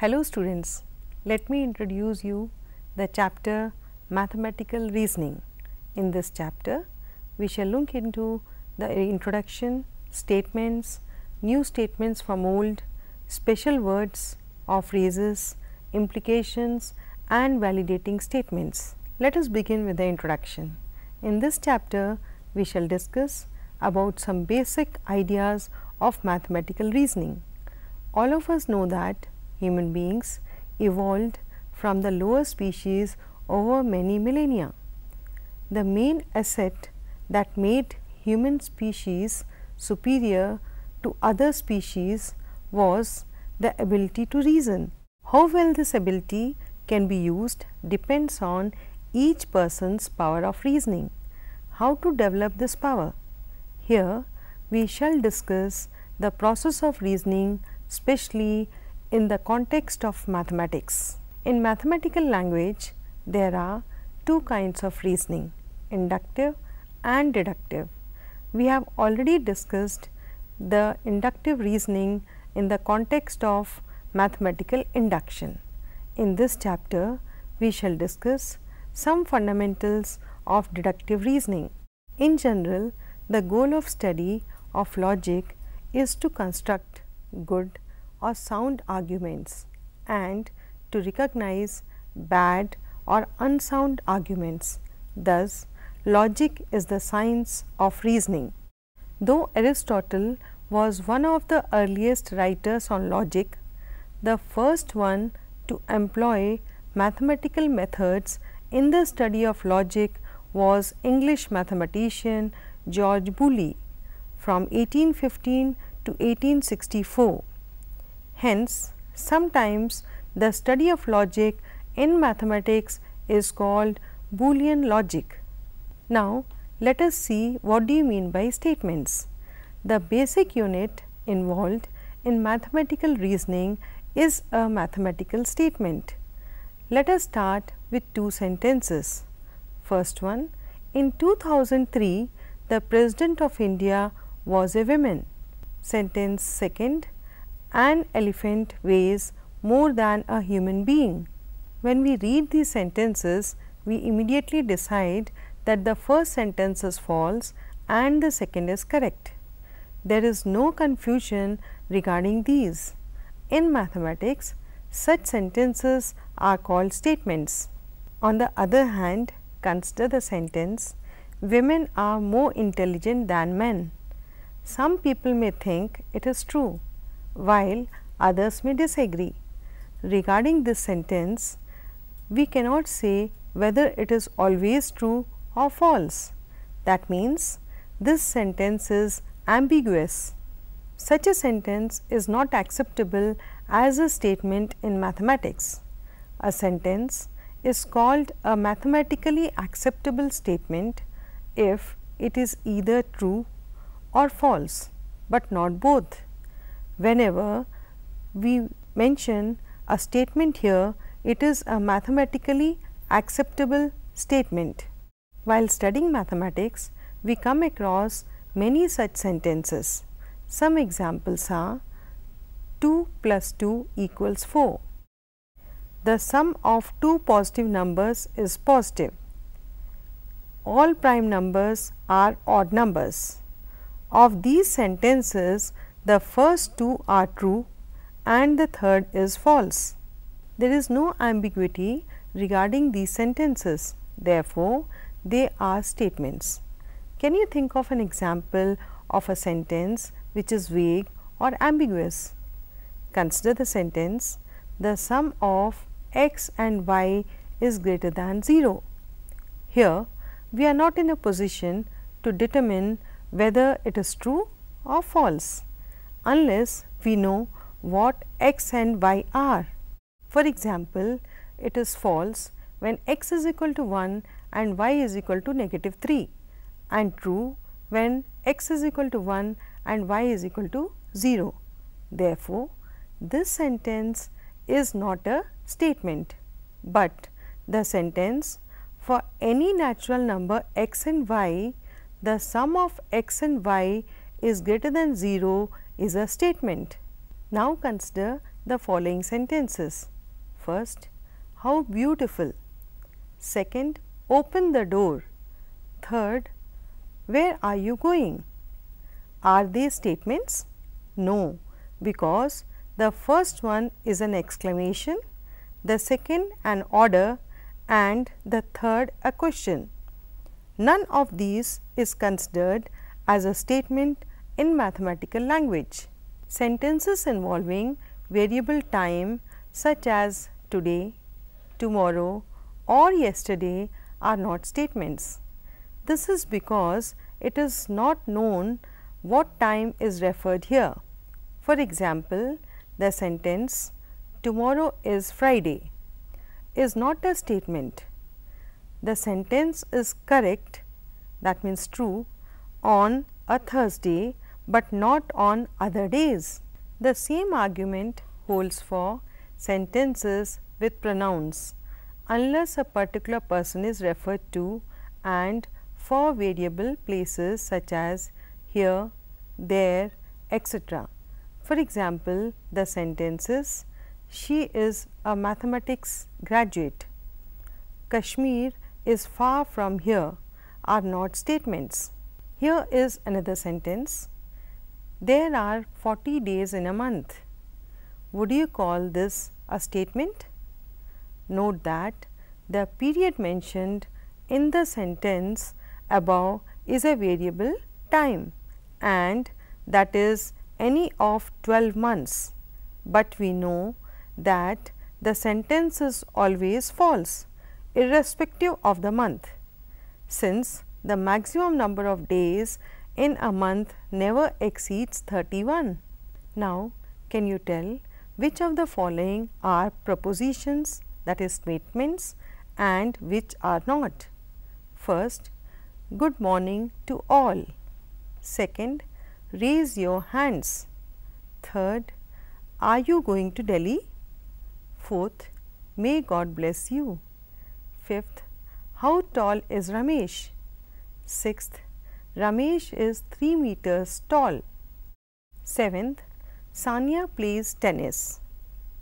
Hello students, let me introduce you the chapter Mathematical Reasoning. In this chapter, we shall look into the introduction, statements, new statements from old, special words or phrases, implications and validating statements. Let us begin with the introduction. In this chapter, we shall discuss about some basic ideas of mathematical reasoning. All of us know that human beings evolved from the lower species over many millennia. The main asset that made human species superior to other species was the ability to reason. How well this ability can be used depends on each person's power of reasoning. How to develop this power? Here we shall discuss the process of reasoning, especially in the context of mathematics. In mathematical language, there are two kinds of reasoning, inductive and deductive. We have already discussed the inductive reasoning in the context of mathematical induction. In this chapter, we shall discuss some fundamentals of deductive reasoning. In general, the goal of study of logic is to construct good or sound arguments and to recognize bad or unsound arguments. Thus, logic is the science of reasoning. Though Aristotle was one of the earliest writers on logic, the first one to employ mathematical methods in the study of logic was English mathematician George Boole from 1815 to 1864. Hence, sometimes the study of logic in mathematics is called Boolean logic. Now, let us see what do you mean by statements. The basic unit involved in mathematical reasoning is a mathematical statement. Let us start with two sentences. First one, in 2003, the President of India was a woman. Sentence second, an elephant weighs more than a human being. When we read these sentences, we immediately decide that the first sentence is false and the second is correct. There is no confusion regarding these. In mathematics, such sentences are called statements. On the other hand, consider the sentence, women are more intelligent than men. Some people may think it is true, while others may disagree. Regarding this sentence, we cannot say whether it is always true or false. That means, this sentence is ambiguous. Such a sentence is not acceptable as a statement in mathematics. A sentence is called a mathematically acceptable statement if it is either true or false, but not both. Whenever we mention a statement here, it is a mathematically acceptable statement. While studying mathematics, we come across many such sentences. Some examples are 2 plus 2 equals 4. The sum of two positive numbers is positive. All prime numbers are odd numbers. Of these sentences, the first two are true and the third is false. There is no ambiguity regarding these sentences. Therefore, they are statements. Can you think of an example of a sentence which is vague or ambiguous? Consider the sentence, the sum of x and y is greater than 0. Here, we are not in a position to determine whether it is true or false, unless we know what x and y are. For example, it is false when x is equal to 1 and y is equal to negative 3, and true when x is equal to 1 and y is equal to 0. Therefore, this sentence is not a statement, but the sentence, for any natural number x and y, the sum of x and y is greater than 0 is a statement. Now, consider the following sentences. First, how beautiful. Second, open the door. Third, where are you going? Are they statements? No, because the first one is an exclamation, the second an order, and the third a question. None of these is considered as a statement in mathematical language. Sentences involving variable time such as today, tomorrow or yesterday are not statements. This is because it is not known what time is referred here. For example, the sentence tomorrow is Friday is not a statement. The sentence is correct, that means true, on a Thursday, but not on other days. The same argument holds for sentences with pronouns unless a particular person is referred to, and for variable places such as here, there, etc. For example, the sentences she is a mathematics graduate, Kashmir is far from here are not statements. Here is another sentence. There are 40 days in a month. Would you call this a statement? Note that the period mentioned in the sentence above is a variable time, and that is any of 12 months, but we know that the sentence is always false irrespective of the month, since the maximum number of days in a month never exceeds 31. Now, can you tell which of the following are propositions, that is statements, and which are not? First, good morning to all. Second, raise your hands. Third, are you going to Delhi? Fourth, may God bless you. Fifth, how tall is Ramesh? Sixth, Ramesh is 3 meters tall. Seventh, Sania plays tennis.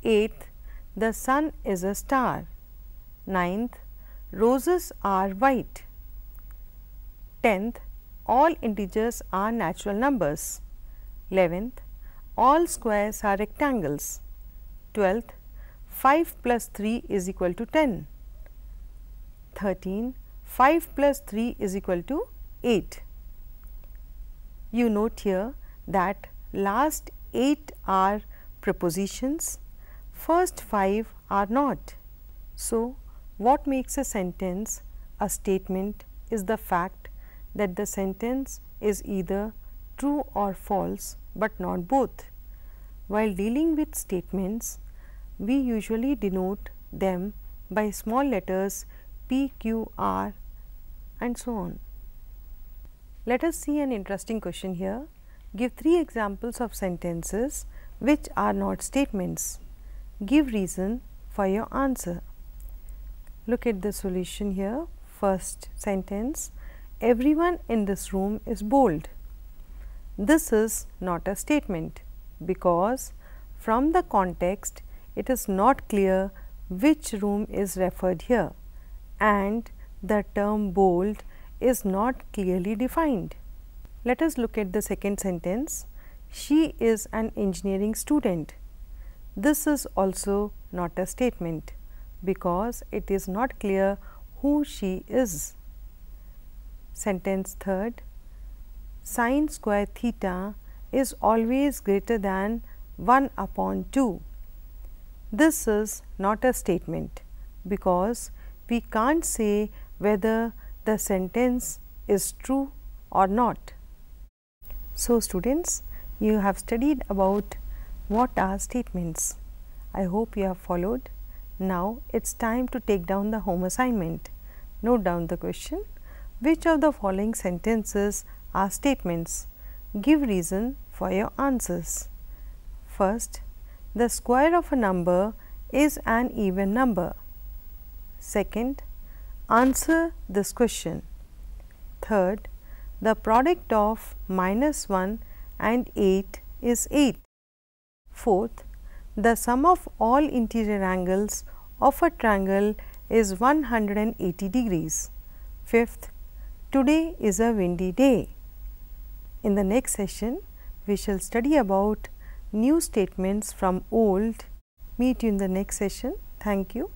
Eighth, the sun is a star. Ninth, roses are white. 10th, all integers are natural numbers. 11th, all squares are rectangles. 12th, 5 plus 3 is equal to 10. 13, 5 plus 3 is equal to 8. You note here that last 8 are prepositions, first 5 are not. So, what makes a sentence a statement is the fact that the sentence is either true or false, but not both. While dealing with statements, we usually denote them by small letters P, Q, R and so on. Let us see an interesting question here. Give 3 examples of sentences which are not statements. Give reason for your answer. Look at the solution here. First sentence, everyone in this room is bold. This is not a statement because from the context it is not clear which room is referred here, and the term bold is not clearly defined. Let us look at the second sentence. She is an engineering student. This is also not a statement because it is not clear who she is. Sentence third, sin square theta is always greater than 1 upon 2. This is not a statement because we can't say whether the sentence is true or not. So, students, you have studied about what are statements. I hope you have followed. Now, it is time to take down the home assignment. Note down the question. Which of the following sentences are statements? Give reason for your answers. First, the square of a number is an even number. Second, answer this question. Third, the product of -1 and 8 is 8. Fourth, The sum of all interior angles of a triangle is 180 degrees. Fifth, today is a windy day. In the next session, we shall study about new statements from old. Meet you in the next session. Thank you.